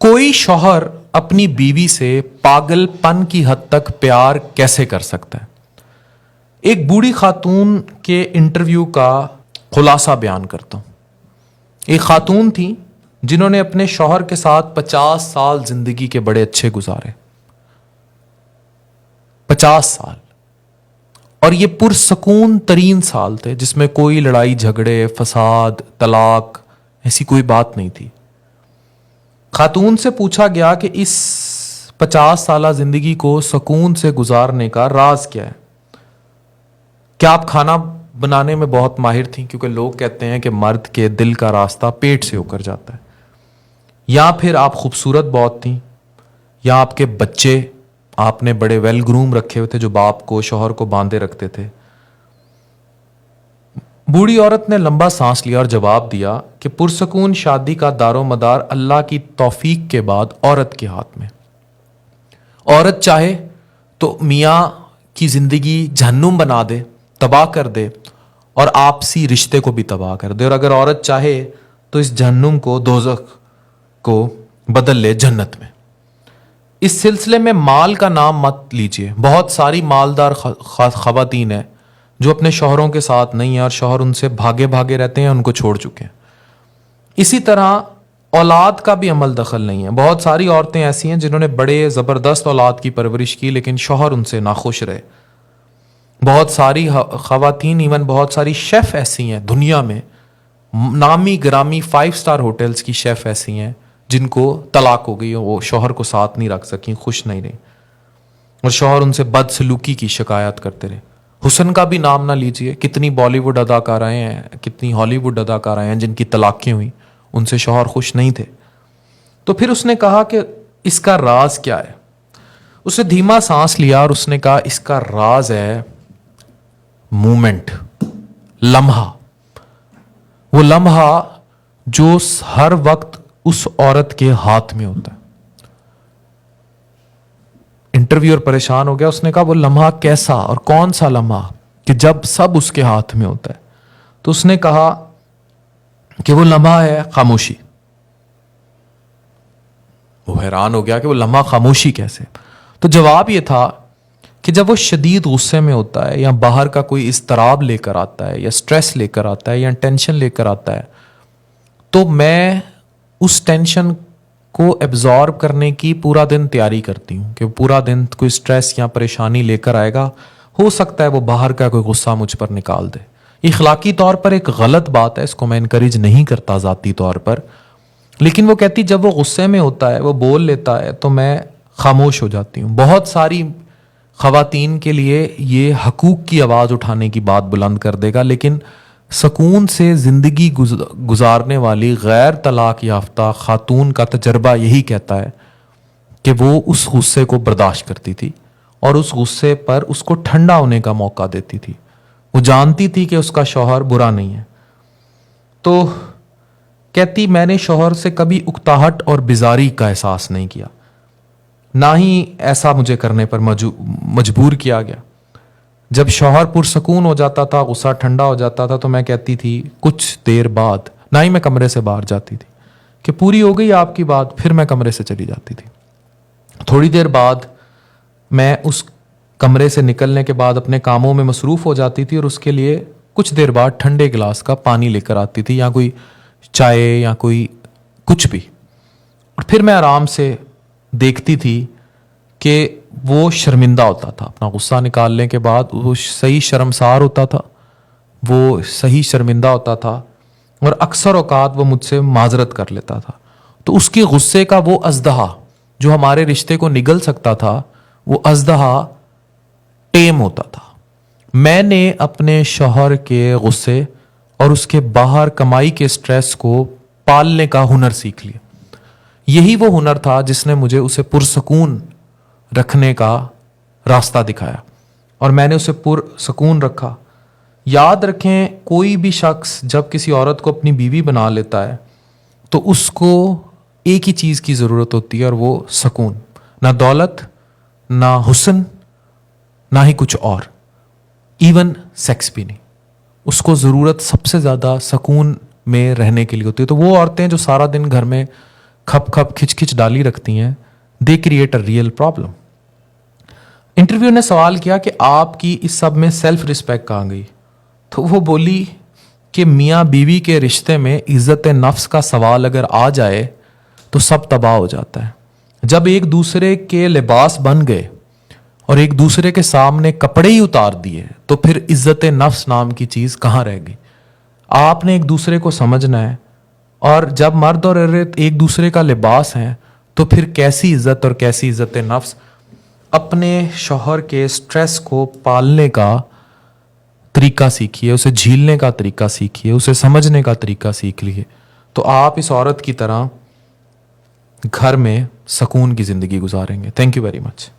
कोई शौहर अपनी बीवी से पागलपन की हद तक प्यार कैसे कर सकता है। एक बूढ़ी खातून के इंटरव्यू का खुलासा बयान करता हूं। एक खातून थी जिन्होंने अपने शौहर के साथ 50 साल जिंदगी के बड़े अच्छे गुजारे। 50 साल, और ये पुरसकून तरीन साल थे जिसमें कोई लड़ाई झगड़े, फसाद, तलाक ऐसी कोई बात नहीं थी। खातून से पूछा गया कि इस 50 साला जिंदगी को सुकून से गुजारने का राज क्या है। क्या आप खाना बनाने में बहुत माहिर थी, क्योंकि लोग कहते हैं कि मर्द के दिल का रास्ता पेट से होकर जाता है, या फिर आप खूबसूरत बहुत थी, या आपके बच्चे आपने बड़े वेल ग्रूम रखे हुए थे जो बाप को, शौहर को बांधे रखते थे। बूढ़ी औरत ने लंबा सांस लिया और जवाब दिया कि पुरसकून शादी का दारो मदार अल्लाह की तौफीक के बाद औरत के हाथ में। औरत चाहे तो मियाँ की जिंदगी जहन्नुम बना दे, तबाह कर दे, और आपसी रिश्ते को भी तबाह कर दे, और अगर औरत चाहे तो इस जहन्नुम को, दोज़ख को बदल ले जन्नत में। इस सिलसिले में माल का नाम मत लीजिए। बहुत सारी मालदार खवातीन हैं जो अपने शौहरों के साथ नहीं है और शौहर उनसे भागे भागे रहते हैं, उनको छोड़ चुके हैं। इसी तरह औलाद का भी अमल दखल नहीं है। बहुत सारी औरतें ऐसी हैं जिन्होंने बड़े ज़बरदस्त औलाद की परवरिश की, लेकिन शौहर उनसे नाखुश रहे। बहुत सारी खवातीन, इवन बहुत सारी शेफ़ ऐसी हैं दुनिया में, नामी ग्रामी 5 स्टार होटल्स की शेफ़ ऐसी हैं जिनको तलाक हो गई, वो शौहर को साथ नहीं रख सकी, खुश नहीं रही, और शौहर उनसे बदसलूकी की शिकायत करते रहे। हुस्न का भी नाम ना लीजिए। कितनी बॉलीवुड अदाकाराएं हैं, कितनी हॉलीवुड अदाकाराएं हैं जिनकी तलाक़ें हुई, उनसे शौहर खुश नहीं थे। तो फिर उसने कहा कि इसका राज क्या है। उसने धीमा सांस लिया और उसने कहा इसका राज है मोमेंट, लम्हा। वो लम्हा जो हर वक्त उस औरत के हाथ में होता है। इंटरव्यूअर परेशान हो गया। उसने कहा वो लम्हा कैसा और कौन सा लम्हा कि जब सब उसके हाथ में होता है। तो उसने कहा कि वो लम्हा है खामोशी। वो हैरान हो गया कि वो लम्हा खामोशी कैसे। तो जवाब ये था कि जब वो शदीद गुस्से में होता है, या बाहर का कोई इस्तराब लेकर आता है, या स्ट्रेस लेकर आता है, या टेंशन लेकर आता है, तो मैं उस टेंशन को एब्जॉर्ब करने की पूरा दिन तैयारी करती हूँ कि पूरा दिन कोई स्ट्रेस या परेशानी लेकर आएगा, हो सकता है वो बाहर का कोई गुस्सा मुझ पर निकाल दे। इखलाकी तौर पर एक गलत बात है, इसको मैं इनकरेज नहीं करता ज़ाती तौर पर, लेकिन वो कहती जब वो गुस्से में होता है, वो बोल लेता है, तो मैं खामोश हो जाती हूँ। बहुत सारी खवातीन के लिए ये हकूक़ की आवाज़ उठाने की बात बुलंद कर देगा, लेकिन सुकून से ज़िंदगी गुजारने वाली गैर तलाक याफ्ता खातून का तजर्बा यही कहता है कि वो उस गुस्से को बर्दाश्त करती थी और उस गुस्से पर उसको ठंडा होने का मौका देती थी। वो जानती थी कि उसका शौहर बुरा नहीं है। तो कहती मैंने शौहर से कभी उकताहट और बिजारी का एहसास नहीं किया, ना ही ऐसा मुझे करने पर मजबूर किया गया। जब शौहर पुरसकून हो जाता था, गुस्सा ठंडा हो जाता था, तो मैं कहती थी कुछ देर बाद, ना ही मैं कमरे से बाहर जाती थी कि पूरी हो गई आपकी बात, फिर मैं कमरे से चली जाती थी। थोड़ी देर बाद मैं उस कमरे से निकलने के बाद अपने कामों में मसरूफ़ हो जाती थी, और उसके लिए कुछ देर बाद ठंडे गिलास का पानी लेकर आती थी, या कोई चाय या कोई कुछ भी, और फिर मैं आराम से देखती थी कि वो शर्मिंदा होता था। अपना गुस्सा निकालने के बाद वो सही शर्मसार होता था, वो सही शर्मिंदा होता था, और अक्सर औकात वो मुझसे माजरत कर लेता था। तो उसके गुस्से का वो अज़दहा जो हमारे रिश्ते को निगल सकता था, वो अज़दहा टेम होता था। मैंने अपने शौहर के गुस्से और उसके बाहर कमाई के स्ट्रेस को पालने का हुनर सीख लिया। यही वो हुनर था जिसने मुझे उसे पुरसकून रखने का रास्ता दिखाया, और मैंने उसे पुरसकून रखा। याद रखें, कोई भी शख्स जब किसी औरत को अपनी बीवी बना लेता है तो उसको एक ही चीज़ की ज़रूरत होती है, और वो सुकून। ना दौलत, ना हुस्न, ना ही कुछ और, इवन सेक्स भी नहीं। उसको ज़रूरत सबसे ज़्यादा सुकून में रहने के लिए होती है। तो वो औरतें जो सारा दिन घर में खप खप खिच खिच डाली रखती हैं, they create a real problem. Interview ने सवाल किया कि आपकी इस सब में सेल्फ रिस्पेक्ट कहाँ गई? तो वो बोली कि मियाँ बीवी के रिश्ते में इज्जत नफ्स का सवाल अगर आ जाए तो सब तबाह हो जाता है। जब एक दूसरे के लिबास बन गए और एक दूसरे के सामने कपड़े ही उतार दिए तो फिर इज्जत नफ्स नाम की चीज़ कहाँ रह गई? आपने एक दूसरे को समझना है, और जब मर्द और औरत एक दूसरे का लिबास हैं तो फिर कैसी इज्जत और कैसी इज्जत नफ्स। अपने शौहर के स्ट्रेस को पालने का तरीका सीखिए, उसे झीलने का तरीका सीखिए, उसे समझने का तरीका सीख लीजिए, तो आप इस औरत की तरह घर में सुकून की ज़िंदगी गुजारेंगे। Thank you very much.